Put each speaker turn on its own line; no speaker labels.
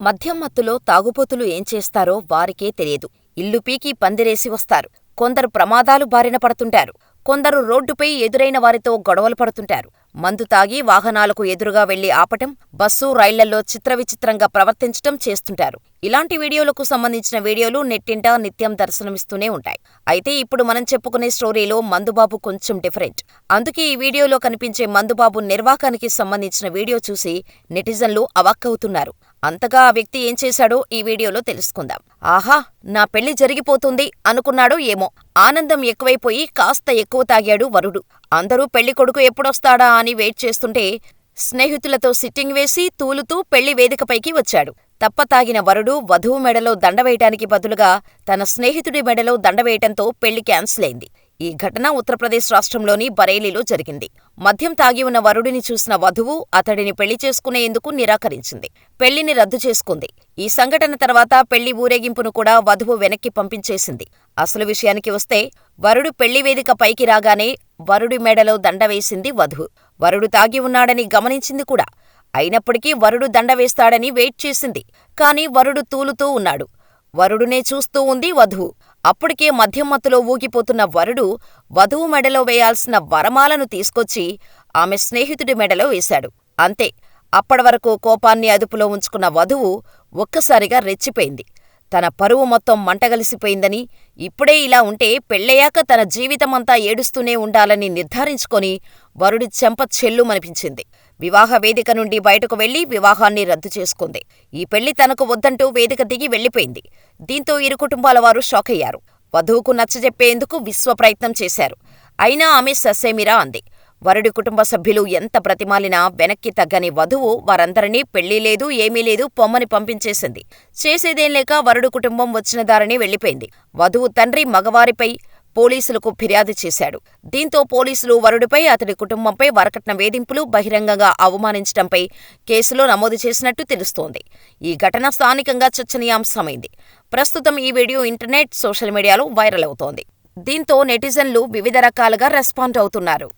మద్యం మత్తులో తాగుబోతులు ఏం చేస్తారో వారికే తెలియదు. ఇల్లు పీకి పందిరేసి వస్తారు. కొందరు ప్రమాదాలు బారిన పడుతుంటారు. కొందరు రోడ్డుపై ఎదురైన వారితో గొడవలు పడుతుంటారు. మందు తాగి వాహనాలకు ఎదురుగా వెళ్లి ఆపటం, బస్సు, రైళ్లల్లో చిత్రవిచిత్రంగా ప్రవర్తించటం చేస్తుంటారు. ఇలాంటి వీడియోలకు సంబంధించిన వీడియోలు నెట్టింట నిత్యం దర్శనమిస్తూనే ఉంటాయి. అయితే ఇప్పుడు మనం చెప్పుకునే స్టోరీలో మందుబాబు కొంచెం డిఫరెంట్. అందుకే ఈ వీడియోలో కనిపించే మందుబాబు నిర్వాకానికి సంబంధించిన వీడియో చూసి నెటిజన్లు అవాక్కవుతున్నారు. అంతగా ఆ వ్యక్తి ఏం చేశాడో ఈ వీడియోలో తెలుసుకుందాం. ఆహా, నా పెళ్లి జరిగిపోతుంది అనుకున్నాడో ఏమో, ఆనందం ఎక్కువైపోయి కాస్త ఎక్కువ తాగాడు వరుడు. అందరూ పెళ్ళికొడుకు ఎప్పుడొస్తాడా అని వెయిట్ చేస్తుంటే స్నేహితులతో సిట్టింగ్ వేసి తూలుతూ పెళ్లి వేదికపైకి వచ్చాడు. తప్పతాగిన వరుడు వధువు మెడలో దండవేయటానికి బదులుగా తన స్నేహితుడి మెడలో దండవేయటంతో పెళ్లి క్యాన్సిల్ అయింది. ఈ ఘటన ఉత్తరప్రదేశ్ రాష్ట్రంలోని బరేలీలో జరిగింది. మద్యం తాగి ఉన్న వరుడిని చూసిన వధువు అతడిని పెళ్లి చేసుకునేందుకు నిరాకరించింది. పెళ్లిని రద్దు చేసుకుంది. ఈ సంఘటన తర్వాత పెళ్లి ఊరేగింపును కూడా వధువు వెనక్కి పంపించేసింది. అసలు విషయానికి వస్తే, వరుడు పెళ్లి వేదిక పైకి రాగానే వరుడి మెడలో దండ వేసింది వధువు. వరుడు తాగి ఉన్నాడని గమనించింది కూడా. అయినప్పటికీ వరుడు దండ వేస్తాడని వెయిట్ చేసింది. కాని వరుడు తూలుతూ ఉన్నాడు. వరుడునే చూస్తూ ఉంది వధువు. అప్పటికే మద్యం మత్తులో ఊగిపోతున్న వరుడు వధువు మెడలో వేయాల్సిన వరమాలను తీసుకొచ్చి ఆమె స్నేహితుడి మెడలో వేశాడు. అంతే. అప్పటివరకు కోపాన్ని అదుపులో ఉంచుకున్న వధువు ఒక్కసారిగా రెచ్చిపోయింది. తన పరువు మొత్తం మంటగలిసిపోయిందని, ఇప్పుడే ఇలా ఉంటే పెళ్ళయ్యాక తన జీవితమంతా ఏడుస్తూనే ఉండాలని నిర్ధారించుకొని వరుడి చెంప చెల్లుమనిపించింది. వివాహ వేదిక నుండి బయటకు వెళ్లి వివాహాన్ని రద్దు చేసుకుంది. ఈ పెళ్లి తనకు వద్దంటూ వేదిక దిగి వెళ్లిపోయింది. దీంతో ఇరు కుటుంబాల వారు షాకయ్యారు. వధువుకు నచ్చజెప్పేందుకు విశ్వప్రయత్నం చేశారు. అయినా ఆమె ససేమిరా అంది. వరుడి కుటుంబ సభ్యులు ఎంత బ్రతిమాలినా వెనక్కి తగ్గని వధువు వారందరినీ పెళ్లి లేదు, ఏమీ లేదు, పొమ్మని పంపించేసింది. చేసేదేం లేక వరుడు కుటుంబం వచ్చిన దారిని వెళ్లిపోయింది. వధువు తండ్రి మగవారిపై పోలీసులకు ఫిర్యాదు చేశాడు. దీంతో పోలీసులు వరుడిపై, అతడి కుటుంబంపై వరకట్న వేధింపులు, బహిరంగంగా అవమానించడంపై కేసులో నమోదు చేసినట్టు తెలుస్తోంది. ఈ ఘటన స్థానికంగా చర్చనీయాంశమైంది. ప్రస్తుతం ఈ వీడియో ఇంటర్నెట్, సోషల్ మీడియాలో వైరల్ అవుతోంది. దీంతో నెటిజన్లు వివిధ రకాలుగా రెస్పాండ్ అవుతున్నారు.